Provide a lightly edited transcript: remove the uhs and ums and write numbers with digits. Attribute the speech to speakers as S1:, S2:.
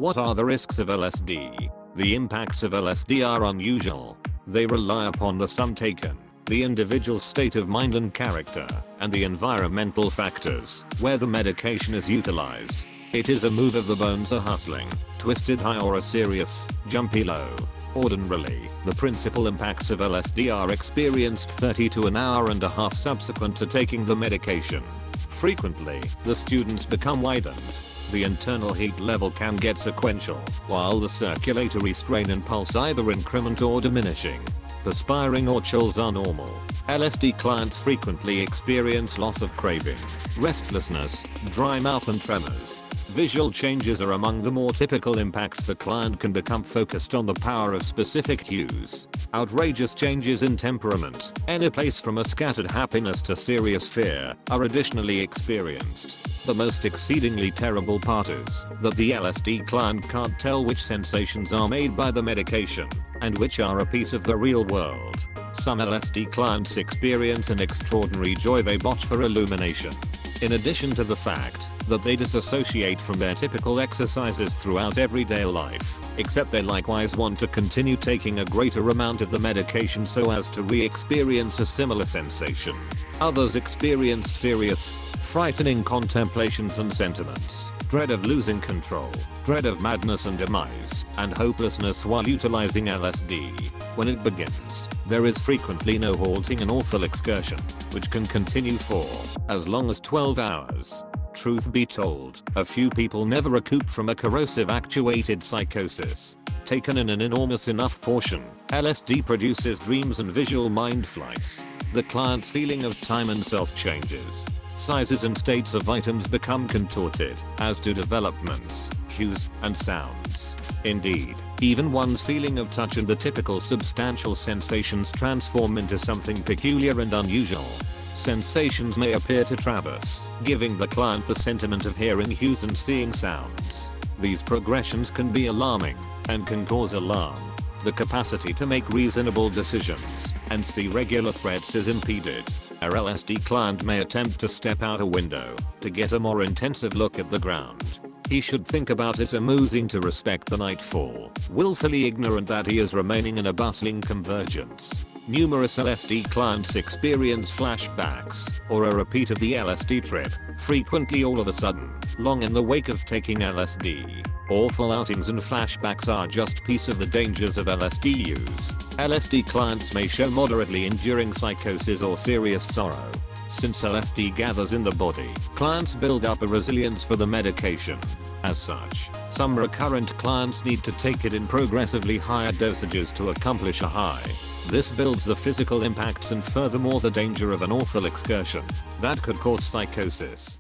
S1: What are the risks of LSD? The impacts of LSD are unusual. They rely upon the sum taken, the individual's state of mind and character, and the environmental factors where the medication is utilized. It is a move of the bones, a hustling, twisted high, or a serious, jumpy low. Ordinarily, the principal impacts of LSD are experienced 30 to an hour and a half subsequent to taking the medication. Frequently, the students become widened. The internal heat level can get sequential, while the circulatory strain and pulse either increment or diminishing. Perspiring or chills are normal. LSD clients frequently experience loss of craving, restlessness, dry mouth and tremors. Visual changes are among the more typical impacts. The client can become focused on the power of specific hues. Outrageous changes in temperament, any place from a scattered happiness to serious fear, are additionally experienced. The most exceedingly terrible part is that the LSD client can't tell which sensations are made by the medication and which are a piece of the real world. Some LSD clients experience an extraordinary joy they botch for illumination. In addition to the fact that they disassociate from their typical exercises throughout everyday life, except they likewise want to continue taking a greater amount of the medication so as to re-experience a similar sensation. Others experience serious, frightening contemplations and sentiments, dread of losing control, dread of madness and demise, and hopelessness while utilizing LSD. When it begins, there is frequently no halting an awful excursion, which can continue for as long as 12 hours. Truth be told, a few people never recoup from a corrosive actuated psychosis. Taken in an enormous enough portion, LSD produces dreams and visual mind flights. The client's feeling of time and self changes. Sizes and states of items become contorted, as do developments, hues, and sounds. Indeed, even one's feeling of touch and the typical substantial sensations transform into something peculiar and unusual. Sensations may appear to traverse, giving the client the sentiment of hearing hues and seeing sounds. These progressions can be alarming, and can cause alarm. The capacity to make reasonable decisions and see regular threats is impeded. Our LSD client may attempt to step out a window to get a more intensive look at the ground. He should think about it amusing to respect the nightfall, willfully ignorant that he is remaining in a bustling convergence. Numerous LSD clients experience flashbacks or a repeat of the LSD trip, frequently all of a sudden, long in the wake of taking LSD. Awful outings and flashbacks are just piece of the dangers of LSD use. LSD clients may show moderately enduring psychosis or serious sorrow. Since LSD gathers in the body, clients build up a resilience for the medication. As such, some recurrent clients need to take it in progressively higher dosages to accomplish a high. This builds the physical impacts and furthermore the danger of an awful excursion that could cause psychosis.